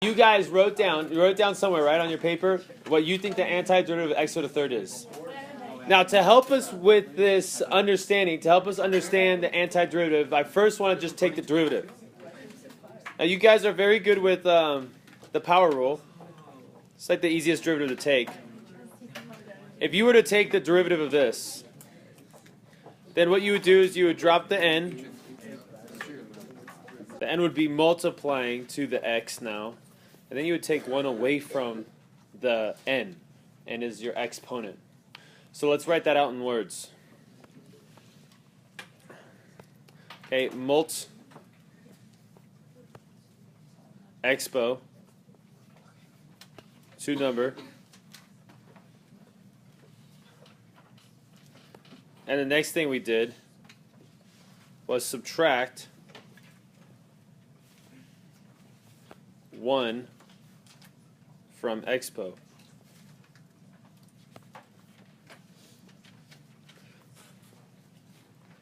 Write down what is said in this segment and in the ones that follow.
You guys wrote down somewhere, right, on your paper, what you think the antiderivative of x to the third is. Now, to help us with this understanding, to help us understand the antiderivative, I first want to just take the derivative. Now, you guys are very good with the power rule. It's like the easiest derivative to take. If you were to take the derivative of this, then what you would do is you would drop the n. The n would be multiplying to the x now. And then you would take 1 away from the n is your exponent. So let's write that out in words. Okay, mult expo to number. And the next thing we did was subtract 1 from expo.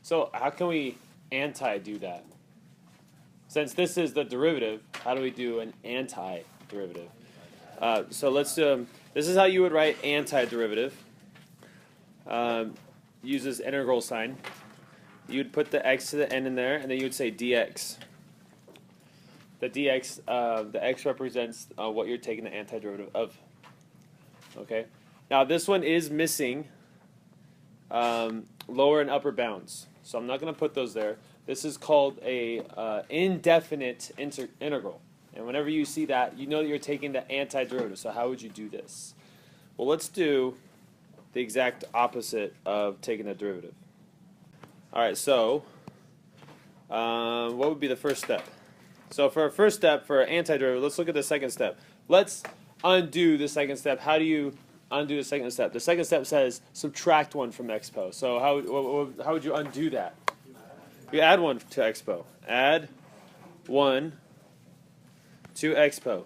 So how can we anti-do that? Since this is the derivative, how do we do an anti-derivative? So let's this is how you would write antiderivative. Use this integral sign. You'd put the x to the n in there, and then you would say dx. The dx, the x represents what you're taking the antiderivative of. Okay. Now this one is missing lower and upper bounds, so I'm not going to put those there. This is called a indefinite integral, and whenever you see that, you know that you're taking the antiderivative. So how would you do this? Well, let's do the exact opposite of taking the derivative. All right. So what would be the first step? So for our first step, for our antiderivative, let's look at the second step. Let's undo the second step. How do you undo the second step? The second step says subtract 1 from expo. So how would you undo that? You add 1 to expo. Add 1 to expo.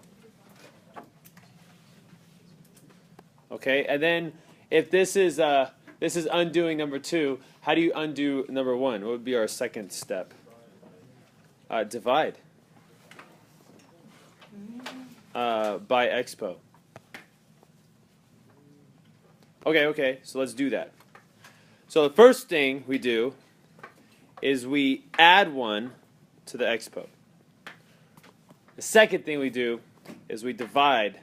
Okay, and then if this is undoing number 2, how do you undo number 1? What would be our second step? Divide by expo. Okay, so let's do that. So the first thing we do is we add 1 to the expo. The second thing we do is we divide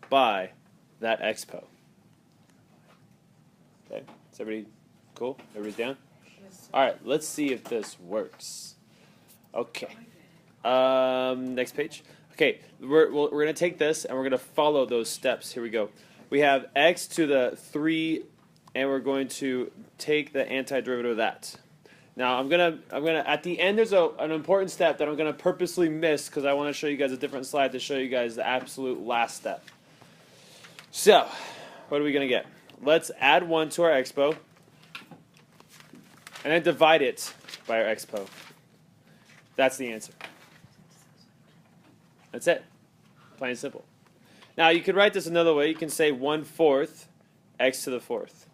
by that expo. Okay, is everybody cool? Everybody's down? All right, let's see if this works. Okay, next page. Okay, we're going to take this and we're going to follow those steps. Here we go. We have x to the 3, and we're going to take the antiderivative of that. Now I'm gonna at the end there's an important step that I'm gonna purposely miss because I want to show you guys a different slide to show you guys the absolute last step. So what are we gonna get? Let's add 1 to our expo and then divide it by our expo. That's the answer. That's it. Plain and simple. Now you could write this another way. You can say 1/4 x to the 4th.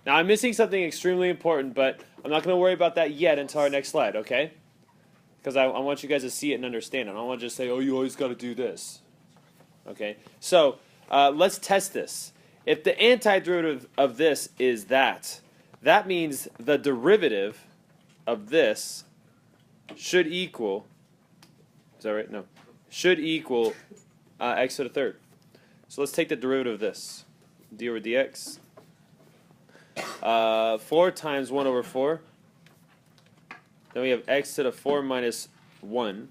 Now I'm missing something extremely important, but I'm not going to worry about that yet until our next slide, okay? Because I want you guys to see it and understand it. I don't want to just say, oh, you always got to do this. Okay? So let's test this. If the antiderivative of this is that means the derivative of this should equal, is that right? No. Should equal x to the 3rd. So let's take the derivative of this. d over dx. 4 times 1 over 4. Then we have x to the 4 minus 1.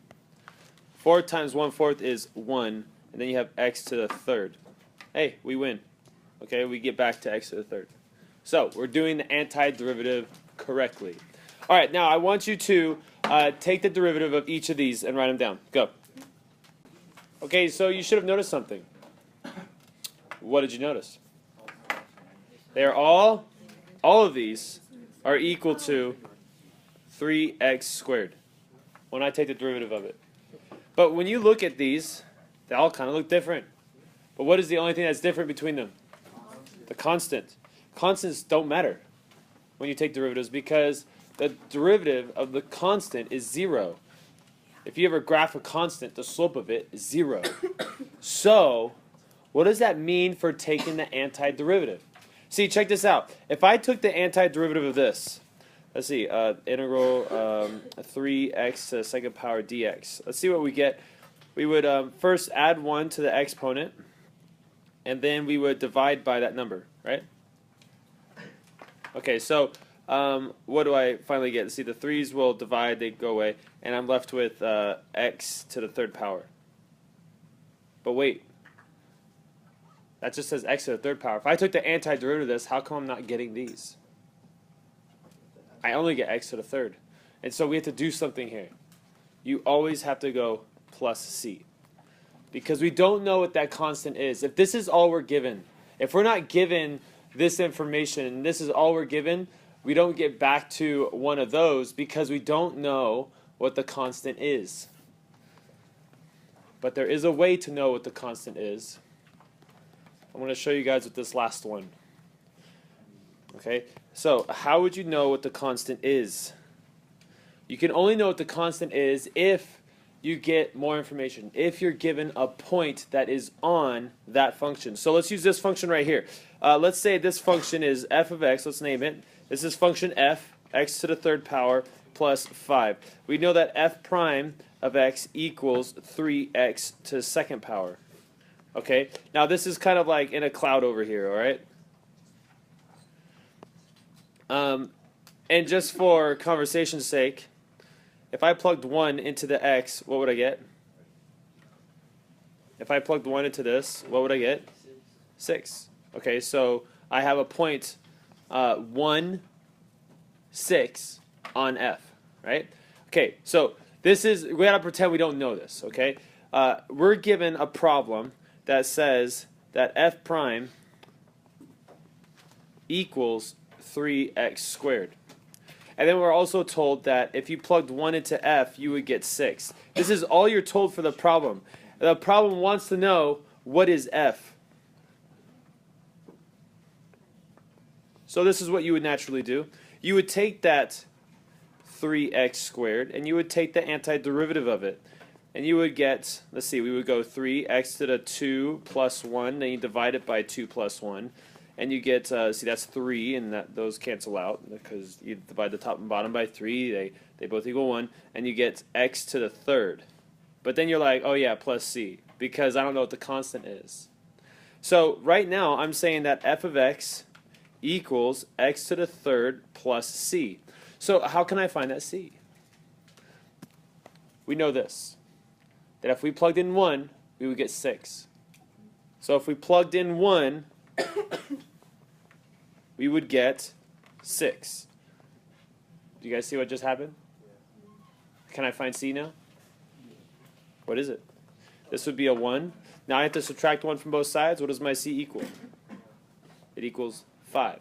4 times 1/4 is 1. And then you have x to the 3rd. Hey, we win. Okay, we get back to x to the 3rd. So we're doing the antiderivative correctly. All right, now I want you to take the derivative of each of these and write them down. Go. Okay, so you should have noticed something. What did you notice? They are all of these are equal to 3x squared when I take the derivative of it. But when you look at these, they all kind of look different. But what is the only thing that's different between them? The constant. Constants don't matter when you take derivatives because the derivative of the constant is 0. If you ever graph a constant, the slope of it is 0. So, what does that mean for taking the antiderivative? See, check this out. If I took the antiderivative of this, let's see, integral 3x to the second power dx. Let's see what we get. We would first add 1 to the exponent, and then we would divide by that number, right? Okay, so what do I finally get? See, the 3's will divide, they go away, and I'm left with x to the third power. But wait, that just says x to the third power. If I took the antiderivative of this, how come I'm not getting these? I only get x to the third. And so we have to do something here. You always have to go plus c. Because we don't know what that constant is. If this is all we're given, if we're not given this information and this is all we're given, we don't get back to one of those because we don't know what the constant is. But there is a way to know what the constant is. I'm going to show you guys with this last one. Okay, so how would you know what the constant is? You can only know what the constant is if you get more information, if you're given a point that is on that function. So let's use this function right here. Let's say this function is f of x, let's name it. This is function f, x to the third power plus 5. We know that f prime of x equals 3x to the second power. Okay, now this is kind of like in a cloud over here, alright? And just for conversation's sake, if I plugged 1 into the x, what would I get? If I plugged 1 into this, what would I get? 6. Okay, so I have a point 1, 6 on f, right? Okay, so this is, we gotta pretend we don't know this, okay? We're given a problem that says that f prime equals 3x squared. And then we're also told that if you plugged 1 into f, you would get 6. This is all you're told for the problem. The problem wants to know, what is f? So this is what you would naturally do. You would take that 3x squared, and you would take the antiderivative of it. And you would get, let's see, we would go 3x to the 2 plus 1, then you divide it by 2 plus 1. And you get, see, that's 3, and those cancel out because you divide the top and bottom by 3. They both equal 1, and you get x to the third. But then you're like, oh yeah, plus c, because I don't know what the constant is. So right now, I'm saying that f of x equals x to the third plus c. So how can I find that c? We know this, that if we plugged in 1, we would get 6. So if we plugged in 1, we would get 6. Do you guys see what just happened? Can I find c now? What is it? This would be a 1. Now I have to subtract 1 from both sides. What does my c equal? It equals 5,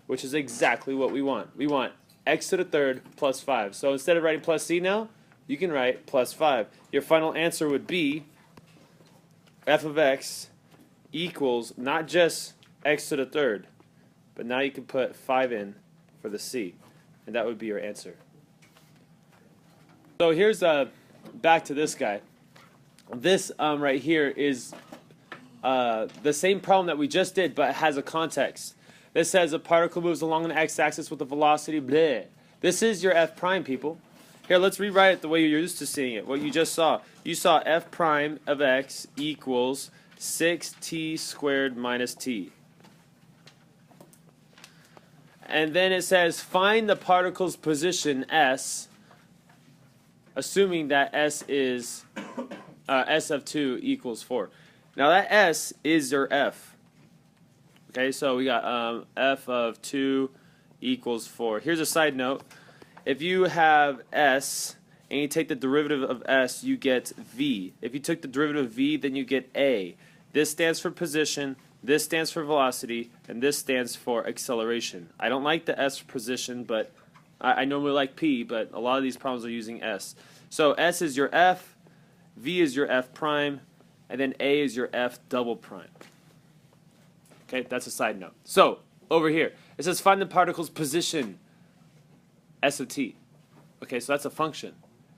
which is exactly what we want. We want x to the third plus 5. So instead of writing plus c now, you can write plus 5. Your final answer would be f of x equals not just x to the third, but now you can put 5 in for the c, and that would be your answer. So here's back to this guy. This right here is the same problem that we just did, but it has a context. This says a particle moves along an x-axis with a velocity bleh. This is your f prime, people. Here, let's rewrite it the way you're used to seeing it, what you just saw. You saw f prime of x equals 6t squared minus t. And then it says find the particle's position s, assuming that s is s of 2 equals 4. Now that s is your f. Okay, so we got f of 2 equals 4. Here's a side note. If you have s and you take the derivative of s, you get v. If you took the derivative of v, then you get a. This stands for position, this stands for velocity, and this stands for acceleration. I don't like the s for position, but I normally like p, but a lot of these problems are using s. So s is your f, v is your f prime, and then a is your f double prime. Okay, that's a side note. So, over here, it says find the particle's position, s of t. Okay, so that's a function.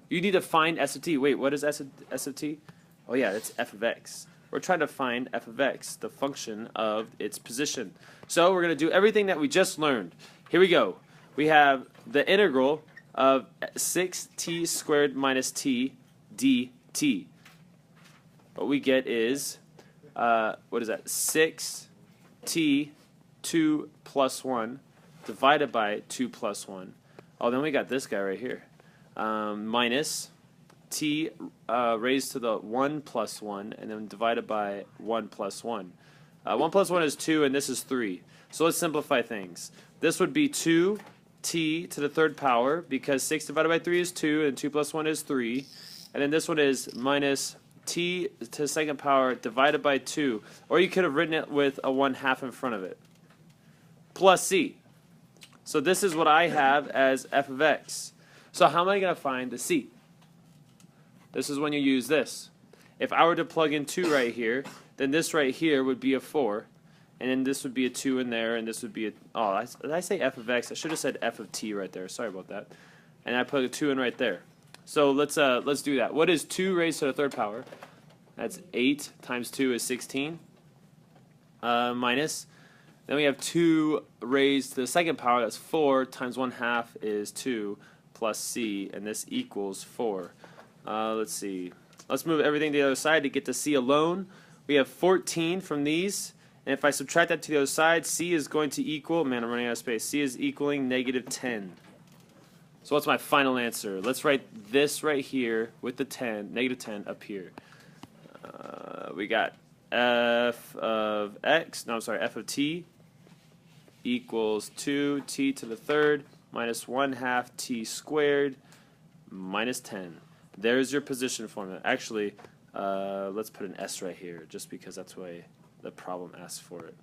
You need to find s of t. Wait, what is s of t? Oh yeah, it's f of x. We're trying to find f of x, the function of its position. So we're going to do everything that we just learned. Here we go. We have the integral of 6t squared minus t dt. What we get is, what is that? 6t 2 plus 1 divided by 2 plus 1. Oh, then we got this guy right here. Minus t raised to the 1 plus 1, and then divided by 1 plus 1. 1 plus 1 is 2, and this is 3. So let's simplify things. This would be 2t to the third power, because 6 divided by 3 is 2, and 2 plus 1 is 3. And then this one is minus t to the second power divided by 2. Or you could have written it with a 1/2 in front of it. Plus c. So this is what I have as f of x. So how am I going to find the c? This is when you use this. If I were to plug in 2 right here, then this right here would be a 4. And then this would be a 2 in there, and this would be a... Oh, did I say f of x? I should have said f of t right there. Sorry about that. And I put a 2 in right there. So let's do that. What is 2 raised to the third power? That's 8 times 2 is 16. Minus... Then we have 2 raised to the second power. That's 4 times 1/2 is 2 plus c, and this equals 4. Let's see. Let's move everything to the other side to get to c alone. We have 14 from these, and if I subtract that to the other side, c is going to equal, man, I'm running out of space, c is equaling negative 10. So what's my final answer? Let's write this right here with the 10, negative 10 up here. We got f of x, no, I'm sorry, f of t equals 2t to the third minus 1/2 t squared minus 10. There's your position formula. Actually, let's put an s right here just because that's the way the problem asks for it.